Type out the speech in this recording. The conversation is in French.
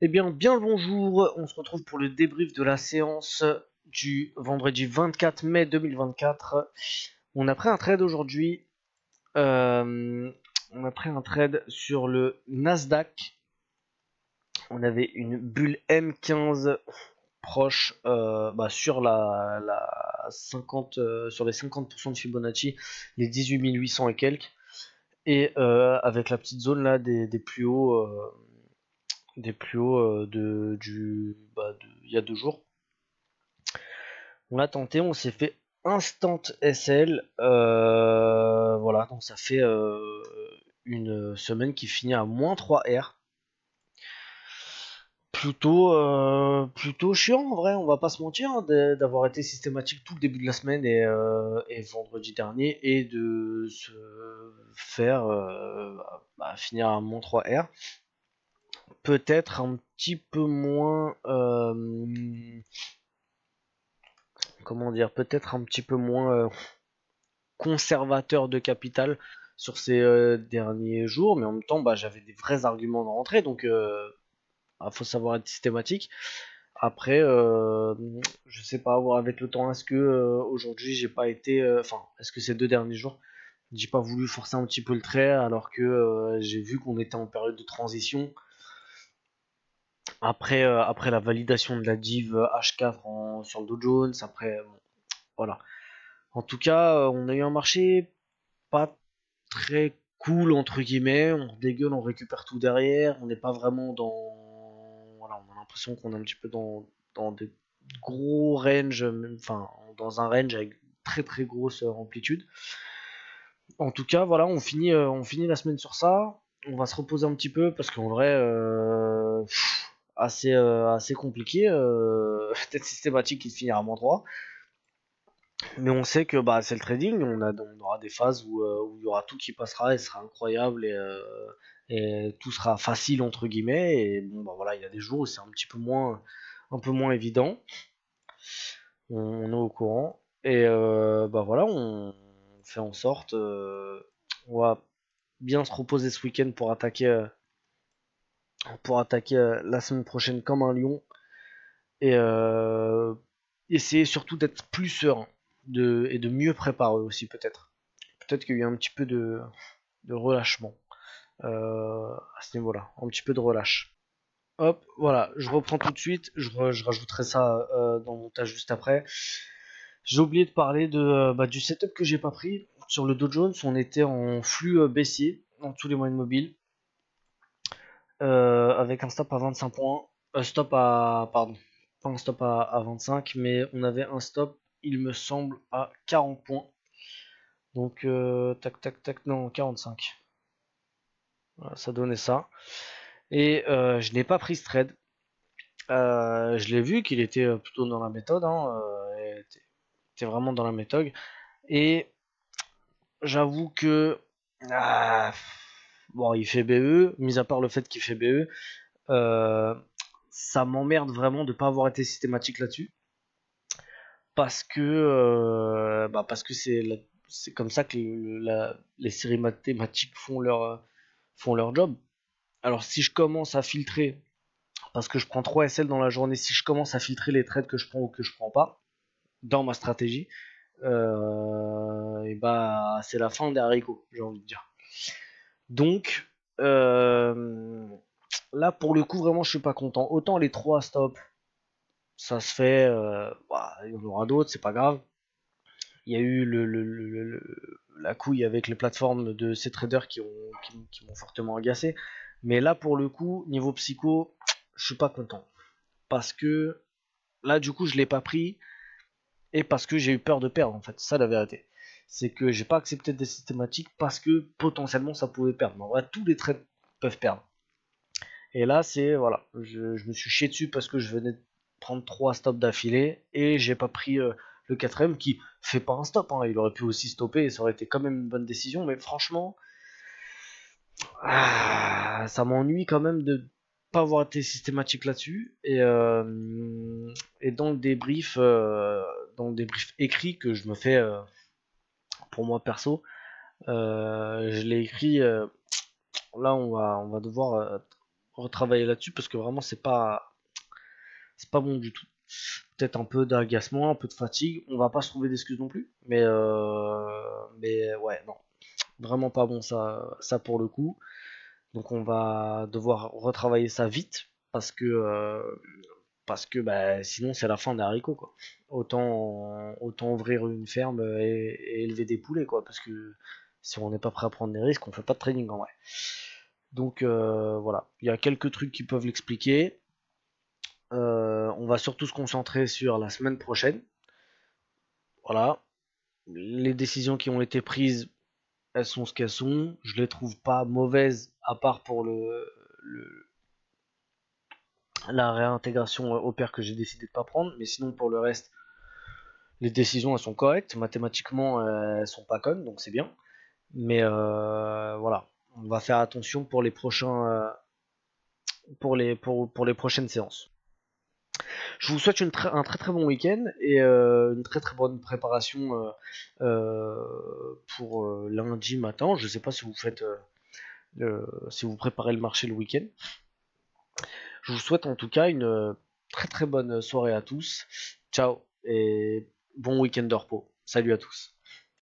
Eh bien le bonjour, on se retrouve pour le débrief de la séance du vendredi 24 mai 2024. On a pris un trade aujourd'hui, on a pris un trade sur le Nasdaq. On avait une bulle M15 proche sur la 50, sur les 50% de Fibonacci, les 18 800 et quelques, et avec la petite zone là des plus hauts. Il y a 2 jours. On l'a tenté, on s'est fait instant SL. Voilà, donc ça fait une semaine qui finit à moins 3 R. Plutôt chiant en vrai, on va pas se mentir, hein, d'avoir été systématique tout le début de la semaine et vendredi dernier, et de se faire finir à moins 3 R. Peut-être un petit peu moins peut-être un petit peu moins conservateur de capital sur ces derniers jours, mais en même temps j'avais des vrais arguments de rentrée, donc faut savoir être systématique. Après je sais pas, voir avec le temps, est-ce que aujourd'hui j'ai pas été est-ce que ces 2 derniers jours j'ai pas voulu forcer un petit peu le trait, alors que j'ai vu qu'on était en période de transition après la validation de la div H4 sur le Dow Jones. Après voilà, en tout cas on a eu un marché pas très cool entre guillemets, on dégueule, on récupère tout derrière, on n'est pas vraiment voilà, on a l'impression qu'on est un petit peu dans des gros ranges, dans un range avec très très grosse amplitude. En tout cas voilà, on finit la semaine sur ça. On va se reposer un petit peu parce qu'en vrai assez compliqué, peut-être systématique qui finira à moins 3. Mais on sait que c'est le trading, on aura des phases où il y aura tout qui passera et ce sera incroyable, et tout sera facile entre guillemets, et bon voilà, il y a des jours où c'est un peu moins évident. On est au courant, et voilà, on fait en sorte, on va bien se reposer ce week-end pour attaquer la semaine prochaine comme un lion, et essayer surtout d'être plus serein, et de mieux préparer aussi peut-être. Peut-être qu'il y a eu un petit peu de relâchement à ce niveau-là, un petit peu de relâche. Hop, voilà, je reprends tout de suite, je rajouterai ça dans le montage juste après. J'ai oublié de parler du setup que j'ai pas pris. Sur le Dow Jones, on était en flux baissier dans tous les moyennes mobiles, avec un stop à 25 points. Pardon, pas un stop à 25, mais on avait un stop, il me semble, à 40 points. Donc, tac, tac, tac, non, 45. Voilà, ça donnait ça. Et je n'ai pas pris ce trade. Je l'ai vu qu'il était plutôt dans la méthode, hein, était vraiment dans la méthode. Et j'avoue que bon, il fait BE, mis à part le fait qu'il fait BE, ça m'emmerde vraiment de pas avoir été systématique là-dessus, parce que c'est comme ça que les séries mathématiques font leur job. Alors si je commence à filtrer, parce que je prends 3 SL dans la journée, si je commence à filtrer les trades que je prends ou que je prends pas dans ma stratégie, et c'est la fin des haricots, j'ai envie de dire. Donc là pour le coup vraiment je suis pas content. Autant les 3 stops ça se fait, il y en aura d'autres, c'est pas grave. Il y a eu la couille avec les plateformes de ces traders qui m'ont fortement agacé. Mais là pour le coup, niveau psycho, je suis pas content. Parce que là du coup je l'ai pas pris, et parce que j'ai eu peur de perdre, en fait. C'est ça la vérité. C'est que j'ai pas accepté des systématiques parce que potentiellement ça pouvait perdre. Mais en vrai, tous les trades peuvent perdre. Et là, voilà, je me suis chié dessus parce que je venais de prendre 3 stops d'affilée et j'ai pas pris le quatrième qui fait pas un stop, hein. Il aurait pu aussi stopper et ça aurait été quand même une bonne décision, mais franchement, ça m'ennuie quand même de pas avoir été systématique là-dessus. Et dans le débrief écrit que je me fais pour moi perso, je l'ai écrit. Là, on va devoir retravailler là-dessus parce que vraiment c'est pas bon du tout. Peut-être un peu d'agacement, un peu de fatigue. On va pas se trouver d'excuses non plus, mais ouais, non, vraiment pas bon ça pour le coup. Donc on va devoir retravailler ça vite parce que bah, sinon c'est la fin des haricots quoi. Autant ouvrir une ferme et élever des poulets quoi, parce que si on n'est pas prêt à prendre des risques, on fait pas de trading en vrai. Donc voilà, il y a quelques trucs qui peuvent l'expliquer. On va surtout se concentrer sur la semaine prochaine. Voilà, les décisions qui ont été prises, elles sont ce qu'elles sont. Je les trouve pas mauvaises à part pour la réintégration au pair que j'ai décidé de pas prendre, mais sinon pour le reste, les décisions elles sont correctes. Mathématiquement, elles sont pas connes, donc c'est bien. Mais voilà, on va faire attention pour les prochains, pour les prochaines séances. Je vous souhaite un très très bon week-end et une très très bonne préparation pour lundi matin. Je sais pas si vous faites, si vous préparez le marché le week-end. Je vous souhaite en tout cas une très très bonne soirée à tous. Ciao et bon week-end de repos. Salut à tous.